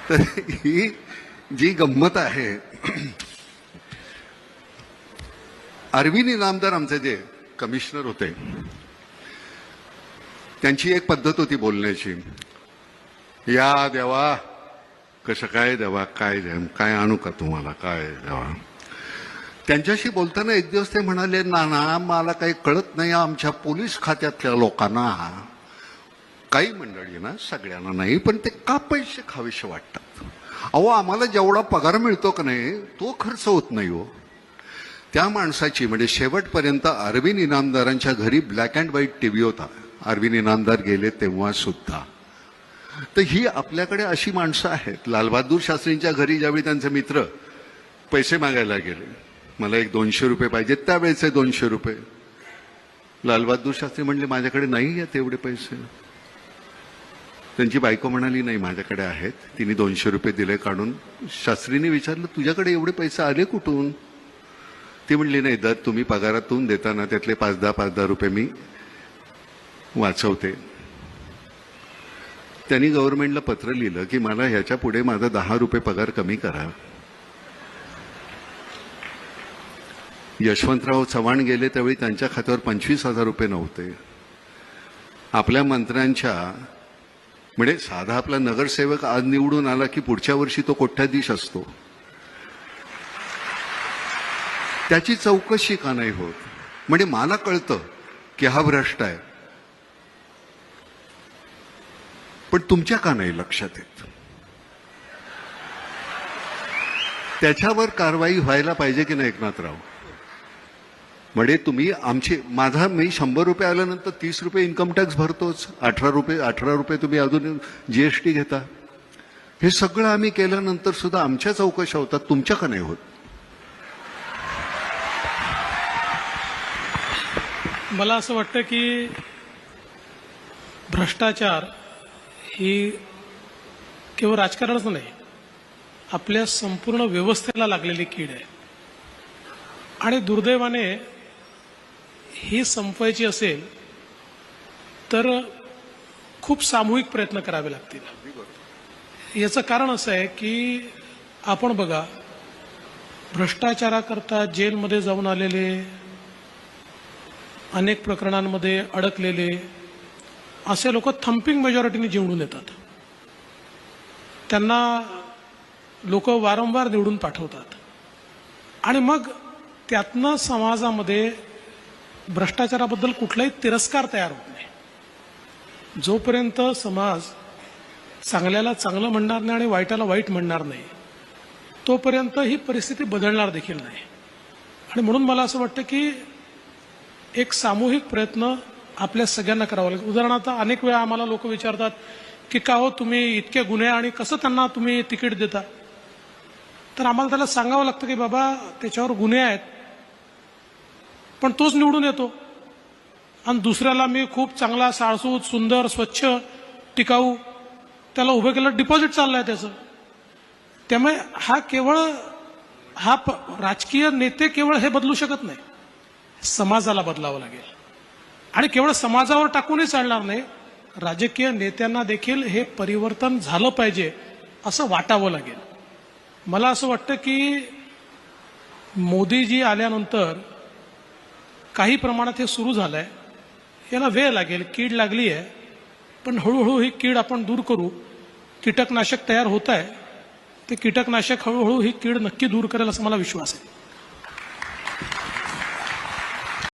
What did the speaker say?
तर ही जी गंमत आहे, अरविंद इनामदार आमचे जे कमिशनर होते, त्यांची एक पद्धत होती बोलण्याची, या देवा कसं काय देवा, काय काय आणू का तुम्हाला, काय देवा. त्यांच्याशी बोलताना एक दिवस ते म्हणाले, नाना मला काही कळत नाही, आमच्या पोलीस खात्यातल्या लोकांना, काही मंडळी ना, सगळ्यांना नाही, पण ते का पैसे खावेसे वाटतात. अहो आम्हाला जेवढा पगार मिळतो का नाही तो खर्च होत नाही हो. त्या माणसाची म्हणजे शेवटपर्यंत अरविंद इनामदारांच्या घरी ब्लॅक अँड व्हाईट टीव्ही होता, अरविंद इनामदार गेले तेव्हा सुद्धा. तर ही आपल्याकडे अशी माणसं आहेत. लालबहादूर शास्त्रींच्या घरी ज्यावेळी त्यांचे मित्र पैसे मागायला गेले, मला एक 200 रुपये पाहिजे, त्यावेळेचे 200 रुपये, लालबहादूर शास्त्री म्हणले माझ्याकडे नाही आहेत एवढे पैसे. त्यांची बायको म्हणाली नाही माझ्याकडे आहेत. तिने 200 रुपये दिले काढून. शास्त्रीने विचारलं तुझ्याकडे एवढे पैसे आले कुठून. ती म्हणली नाही दर तुम्ही पगारातून देताना त्यातले 5-10 रुपये मी वाचवते. त्यांनी गव्हर्नमेंटला पत्र लिहिलं की मला ह्याच्या पुढे माझा 10 रुपये पगार कमी करा. यशवंतराव चव्हाण गेले त्यावेळी त्यांच्या खात्यावर 25,000 रुपये नव्हते. आपल्या मंत्र्यांच्या म्हणजे साधा आपला नगरसेवक आज निवडून आला की पुढच्या वर्षी तो कोट्याधीश असतो, त्याची चौकशी का नाही होत. म्हणजे मला कळतं की हा भ्रष्ट आहे, पण तुमच्या का नाही लक्षात येत. त्याच्यावर कारवाई व्हायला पाहिजे की नाही एकनाथराव. म्हणजे तुम्ही मी 100 रुपये आल्यानंतर 30 रुपये इन्कम टॅक्स भरतोच, 18 रुपये तुम्ही अजून जीएसटी घेता. हे सगळं आम्ही केल्यानंतर सुद्धा आमच्या चौकशा होतात, तुमच्या का नाही होत. मला असं वाटतं की भ्रष्टाचार ही केवळ राजकारणच नाही, आपल्या संपूर्ण व्यवस्थेला लागलेली कीड आहे. आणि दुर्दैवाने ही संपवायची असेल तर खूप सामूहिक प्रयत्न करावे लागतील. याचं कारण असं आहे की आपण बघा, भ्रष्टाचाराकरता जेलमध्ये जाऊन आलेले, अनेक प्रकरणांमध्ये अडकलेले असे लोक थंपिंग मेजॉरिटीने निवडून येतात. त्यांना लोक वारंवार निवडून पाठवतात आणि मग त्यातनं समाजामध्ये भ्रष्टाचाराबद्दल कुठलाही तिरस्कार तयार होत नाही. जोपर्यंत समाज चांगल्याला चांगलं म्हणणार नाही आणि वाईटाला वाईट म्हणणार नाही, तोपर्यंत ही परिस्थिती बदलणार देखील नाही. आणि म्हणून मला असं वाटतं की एक सामूहिक प्रयत्न आपल्या सगळ्यांना करावा लागेल. उदाहरणार्थ अनेक वेळा आम्हाला लोक विचारतात की का हो तुम्ही इतके गुन्हे आणि कसं त्यांना तुम्ही तिकीट देता. तर आम्हाला त्याला सांगावं लागतं की बाबा त्याच्यावर गुन्हे आहेत, पण तोच निवडून येतो आणि दुसऱ्याला मी खूप चांगला, साळसूत, सुंदर, स्वच्छ, टिकाऊ त्याला उभं केलं, डिपॉझिट चाललंय त्याचं. त्यामुळे राजकीय नेते केवळ हे बदलू शकत नाही, समाजाला बदलावं लागेल. आणि केवळ समाजावर टाकूनही चालणार नाही, राजकीय नेत्यांना देखील हे परिवर्तन झालं पाहिजे असं वाटावं लागेल. मला असं वाटतं की मोदीजी आल्यानंतर काही प्रमाणात हे सुरू झालंय, याला वेळ लागेल, कीड लागली आहे, पण हळूहळू ही कीड आपण दूर करू. कीटकनाशक तयार होत आहे, ते कीटकनाशक हळूहळू ही कीड नक्की दूर करेल असा मला विश्वास आहे.